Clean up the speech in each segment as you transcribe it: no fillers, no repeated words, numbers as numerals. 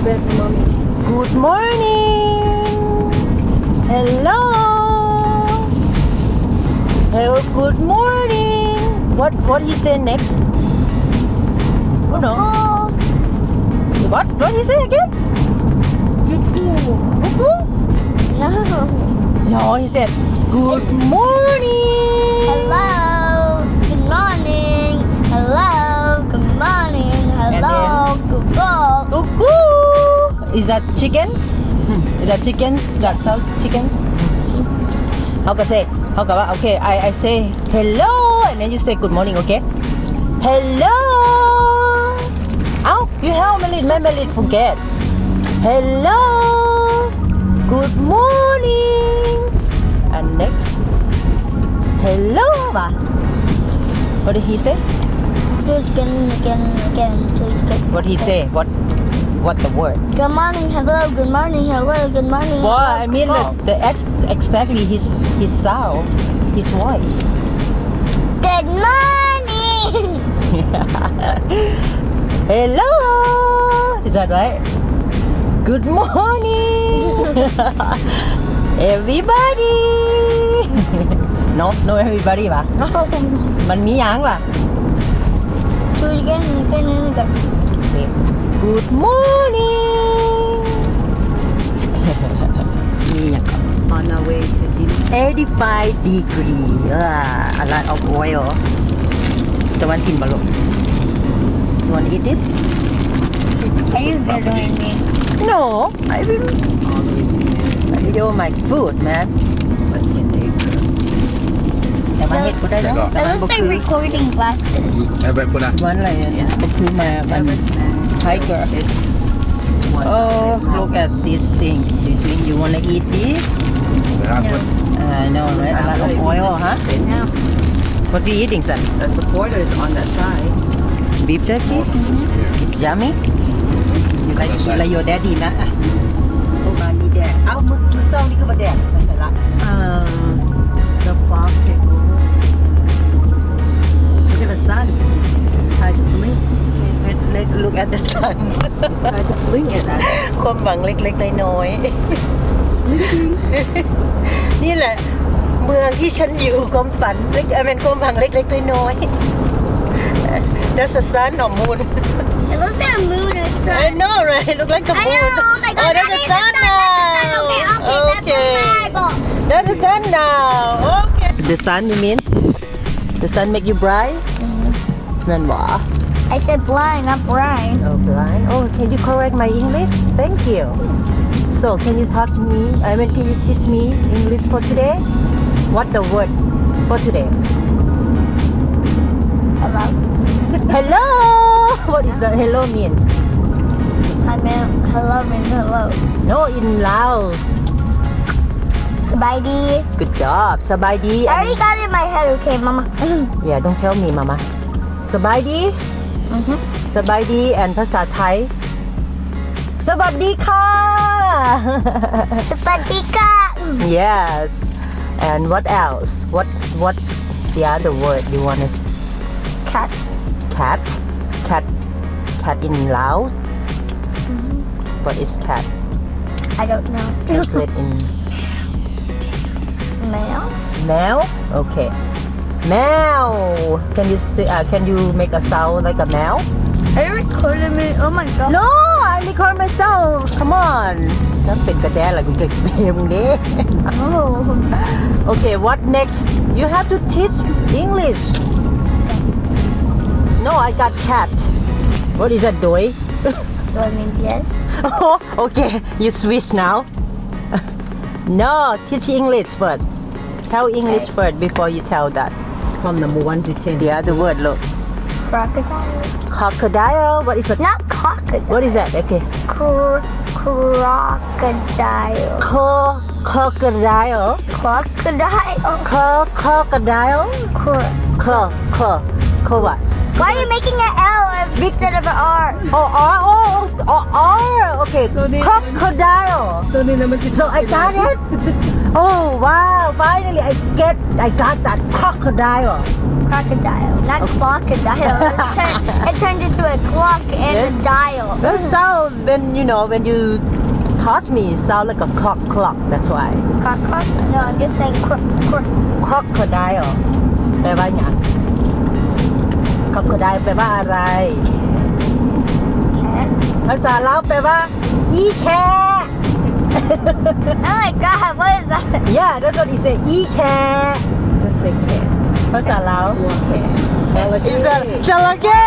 back, mommy. Good morning. Hello. Hello. Good morning. What he say next? Oh no. What he say again? Cuckoo. No. No, he said good morning. Hello. Good morning. Hello. Good morning. Hello. Good morning. Cuckoo. Is that chicken? Is that chicken? That sound chicken? How can say? How can I? Okay, I say hello and then you say good morning, okay? Hello. You help Melit forget. Hello. Good morning. And next. Hello, ma. What did he say? Do it again. So you get. What he say? What the word? Good morning. Hello. Good morning. Hello. Good morning. Well, hello, I mean good exactly his sound, his voice. Good morning. Hello. Is that right? Good morning. Everybody. No everybody ป่ะ มันมีหยังล่ะ Do it again. Good morning. มีหยัง On our way to dinner. 85 degree a lot of oil ตะวันกินบ่ลูก You want to eat this? Are you videoing me? No I will video my food man แต่มันเฮ็ดบ่ได้เนาะแต่ It มันบ่ looks คื like อ recording glasses. วันอะไรเนี่ยก็คือมาบัน tiger oh look at this thing do you think you want to eat this I know right a lot of oil huh Yeah. what are you eating son The supporter is on that side. beef jerky it's yummy you like your daddy นะอ่ะโอ้มานี่แดดเอ้ามึกซ่องนี่คือมาแดดไม่ใช่ละ the fog take over look at the sun it's hard to blink look at the sun It's hard to blink at that. ความหวังเล็กๆน้อยๆ นี่แหละ เมืองที่ฉันอยู่ความฝันเล็กเป็นความหวังเล็กๆน้อยๆ That's the sun or moon It looks like a moon or sun. I know right Look like a I moon know. Oh my God, Oh that's that the is the sun sun. now Okay. That's my box. That's the sun now Okay The sun you mean The sun make you bright นั่นหวะ I said blind, not blind. Oh, blind. Oh, can you correct my English? Thank you. So, can you can you teach me English for today? What the word for today? Hello. Hello. What is that hello mean? I meant hello means hello. No, in Lao. Sabaidi. Good job. สบายดี I already got it in my head, okay, Mama? Yeah, don't tell me, Mama. สบายดี สบายดี and ภาษาไทย สวัสดีค่ะ Sabatika. Yes. And what else? What the other word you want to Cat. cat in Lao what is cat I don't know. translate in Male. meow okay meow can you make a sound like a meow Are you recording me? Oh my God. no I record myself come on นั่นเป็นกระแดะละกูจะเกมเด้ Oh. okay what next you have to teach English no I got cat what is that doi That means yes. Oh, okay. You switch now. No, teach English first. Tell English first before you tell that. From number 1 to 10. The other word, look. Crocodile. Crocodile. What is that? Not crocodile. What is that? Okay. Crocodile. Crocodile. Crocodile. Crocodile. What? Why are you making an L instead of an R? R. Okay. Crocodile. So I got it. Oh wow! Finally, I got that crocodile. crocodile, not crocodile. It turns into a clock and Yes. a dial. That sound when you toss me, it sound like a clock. That's why. Croc, croc? No, I'm just saying croc, croc. crocodile แปลว่าอย่าง crocodile แปลว่าอะไร Cat. ภาษาลาวแปลว่าอีแค่ Oh my god, what is that? Yeah that's what he say อีแค่ Just say cat. ภาษาลาว Okay. Is that จระเข้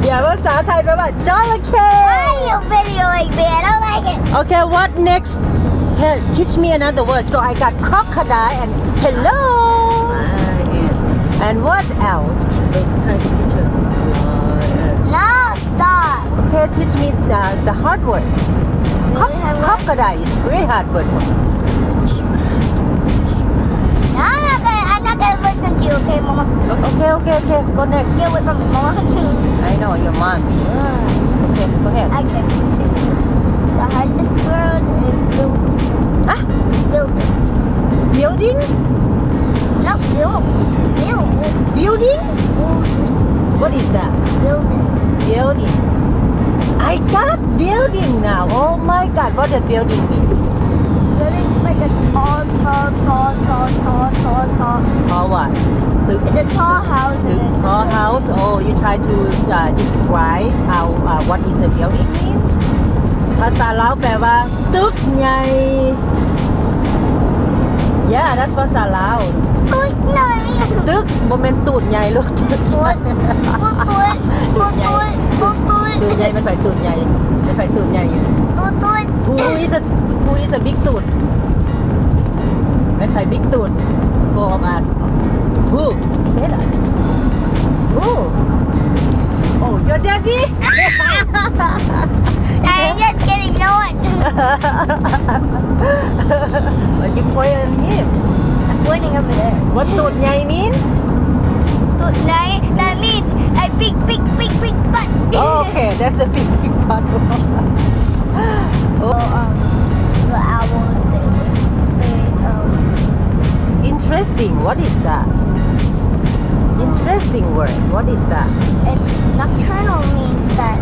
อย่าภาษาไทยแปลว่าจระเข้ Why are you videoing me? I don't like it. Okay what next teach me another word so I got crocodile and hello and what else Try to teach her. No, stop. okay teach me the hard word crocodile is very hard word No, I'm not gonna listen to you, okay, Mama? okay go next Get away from me, Mama. I know your mommy okay go ahead Okay. The hardest word is building. ah Building. building Not build. Build. building what is that Building. building I got building now oh my god what does building mean Building is like a tall. or what It's a tall house. And it's tall house oh you try to describe how what is a building mean ภาษาลาวแปลว่าตึกใหญ่ yeah that's ภาษาลาว Ui, no. ตึกบ่แม่นตูดใหญ่ลูกตูดใหญ่ตูดใหญ่มันไปตูดใหญ่มันไปตูดใหญ่ who is a big ตูดมันไป big ตูด for of us who say that who oh your daddy I'm just kidding, no one. but you point at him I'm pointing over there. what ตูดใหญ่ mean That means a big butt. oh, okay that's a big part So, the owls, interesting what is that interesting word what is that it's nocturnal means that.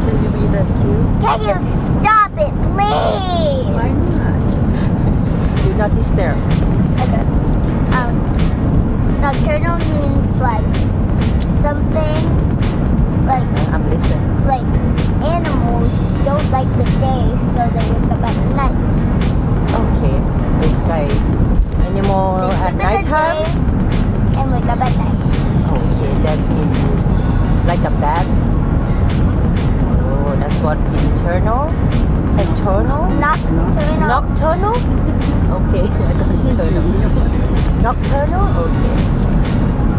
can you read that too Can you stop it, please? Why not? do not disturb Okay. Nocturnal means like something like I'm listening like animals don't like the day, so they wake up at night. okay it's like animal They at sleep in night the time day and wake up at night. okay that means like a bat oh that's what internal Nocturnal. nocturnal okay I got internal nocturnal okay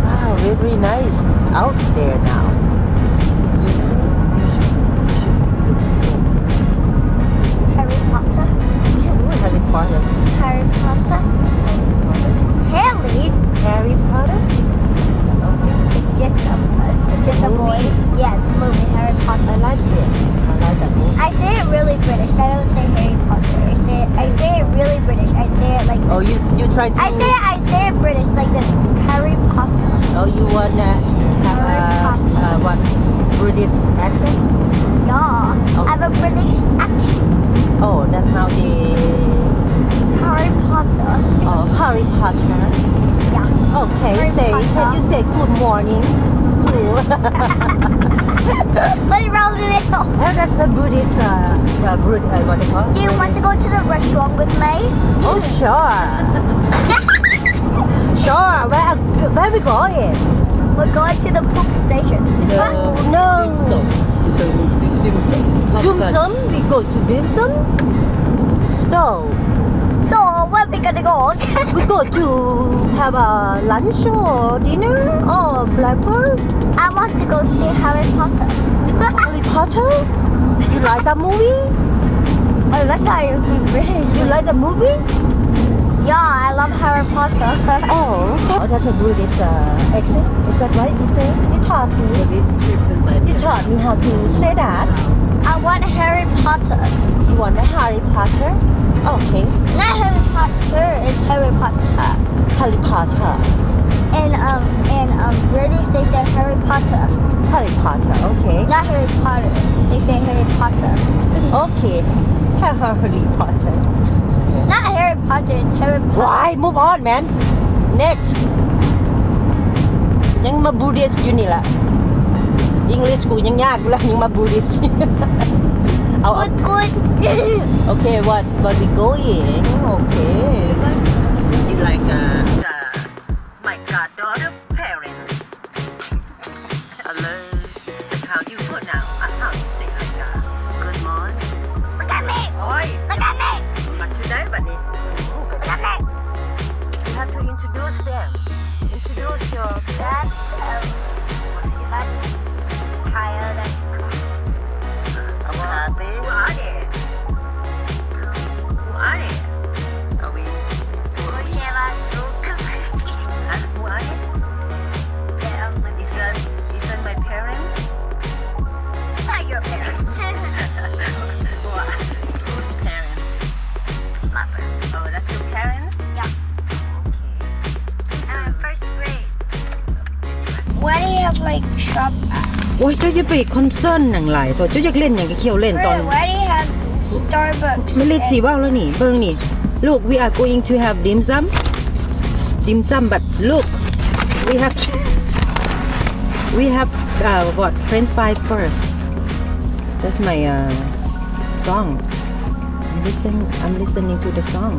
wow very nice out there now Harry Potter. Harry Potter Harry Potter. Harry. Harry Potter okay It's just a boy. Yeah, it's a movie. Harry I Potter. like it I like that movie I say it really British. I don't say Harry Potter. I say it really British. I say it like oh this. you try to I say it British like this. Harry Potter. oh you wanna have Harry Potter. what British accent Yeah. I have a British accent. oh that's how they Harry Potter. oh Harry Potter Yeah. okay Harry say Potter. can you say good morning to What's wrong with it? oh that's a Buddhist what they call Do you want to go to the restaurant with me? oh sure sure where we going We're going to the poop station. no Dim dim sum we go to dim sum so So where we gonna go? we go to have a lunch or dinner or breakfast I want to go see Harry Potter. Harry Potter you like that movie Oh, that's how you speak British. you like the movie Yeah, I love Harry Potter. oh okay oh that's a Buddhist accent is that right you say you taught me This trip in my you taught me how to say that I want Harry Potter. you want the Harry Potter Okay. Not Harry Potter, it's Harry Potter. Harry Potter. And British they say Harry Potter. Harry Potter. Okay. Not Harry Potter. They say Harry Potter. Okay. Harry Potter. Not Harry Potter, it's Harry Potter. Why? Move on, man. Next. ยังมาบูดิสอยู่นี่แหละ English กูยังยากอยู่แล้วยังมาบูดิส เอา Good, good. Okay, what we going? Okay. You like my goddaughter parents. Hello. How you pronounce? How you say like good morning? Look at me. Oi. Look at me. But today, buddy. Look at me. You have to introduce them. Introduce your That's Kyle. That's Ate. Who are they? Who are they? Are we? Kayla. Who are they? Is that my parents? Not your parents. What? Whose parents? My parents. Oh, that's your parents? Yeah. Okay. I'm in first grade. Why do you have like shop? โอ้ยเจ้าจะไปคอนเซิร์นอย่างไรตัวเจ้าอยากเล่นอย่างกับเคียวเล่นตอน Why do you have Starbucks? ไม่เล่นสีว่าวแล้วนี่เบิ่งนี่ Look we are going to have dim sum but look we have what French fry first that's my song I'm listening to the song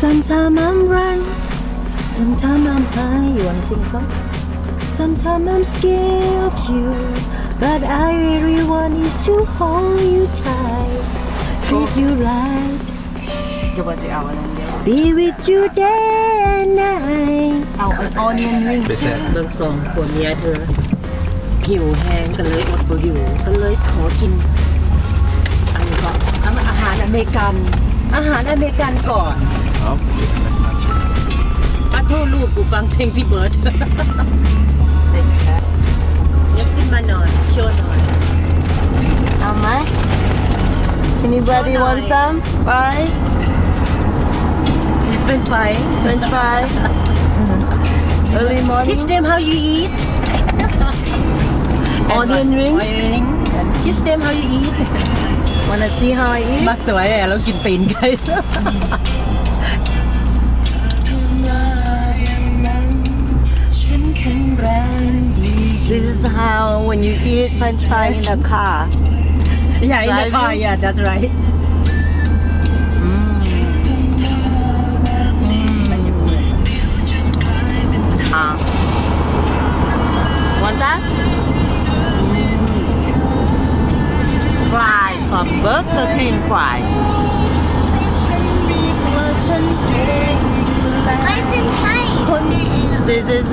Sometimes I'm run Sometimes I'm high you wanna sing a song Sometimes I'm scared of you But I really want is to hold you tight Treat you right จะว่าจะเอาอะไรเดียว Be with you day and night เอาออนเนียนริง ไปแซ่ เบิ่งสองผัวเมียเธอหิวแห้งกันเลยอดตัวอยู่ก็เลยขอกินอันนี้ก่อนอาหารอเมริกันก่อน เอา ป้าโทษลูกกูฟังเพลงพี่เบิร์ดยกขึ้นมาหน่อยโชว์หน่อย เอาไหม Anybody want some fry French fry French fry early morning Teach them how you eat onion ring Teach them how you eat wanna see how I eat มักตัวแย่แล้วกินตีนไก่ This is how when you eat French fry in the car Yeah, in the Driving? car, yeah, that's right. Want that? Fries from Burger King fries. Nice and tight. This is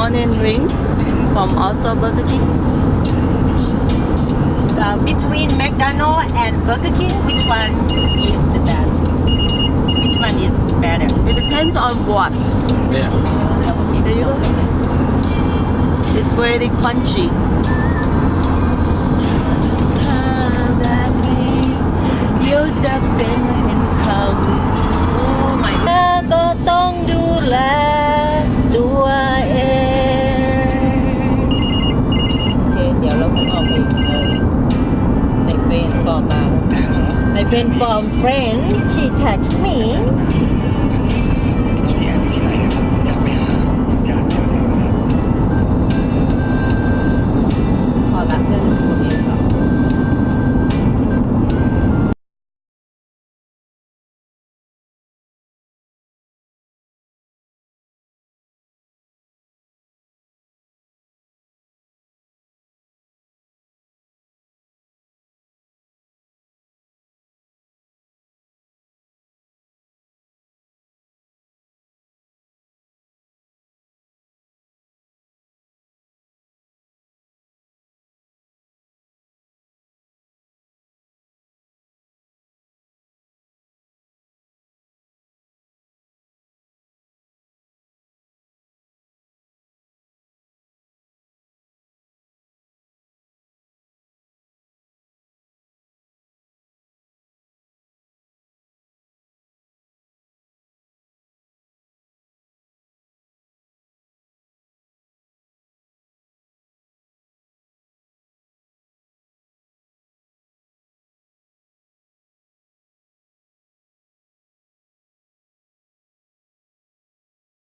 onion rings from also Burger King. Between McDonald's and Burger King, which one is the best? Which one is better? It depends on what. เนี่ย There you go. It's very crunchy. เดี๋ยวจะเป็นข่าวดี Oh my แม่ก็ต้องดูแลตัวเอง โอเค เดี๋ยวเราค่อยออกไปในเฟนฟอร์มมาในเฟนฟอร์ม friend she text me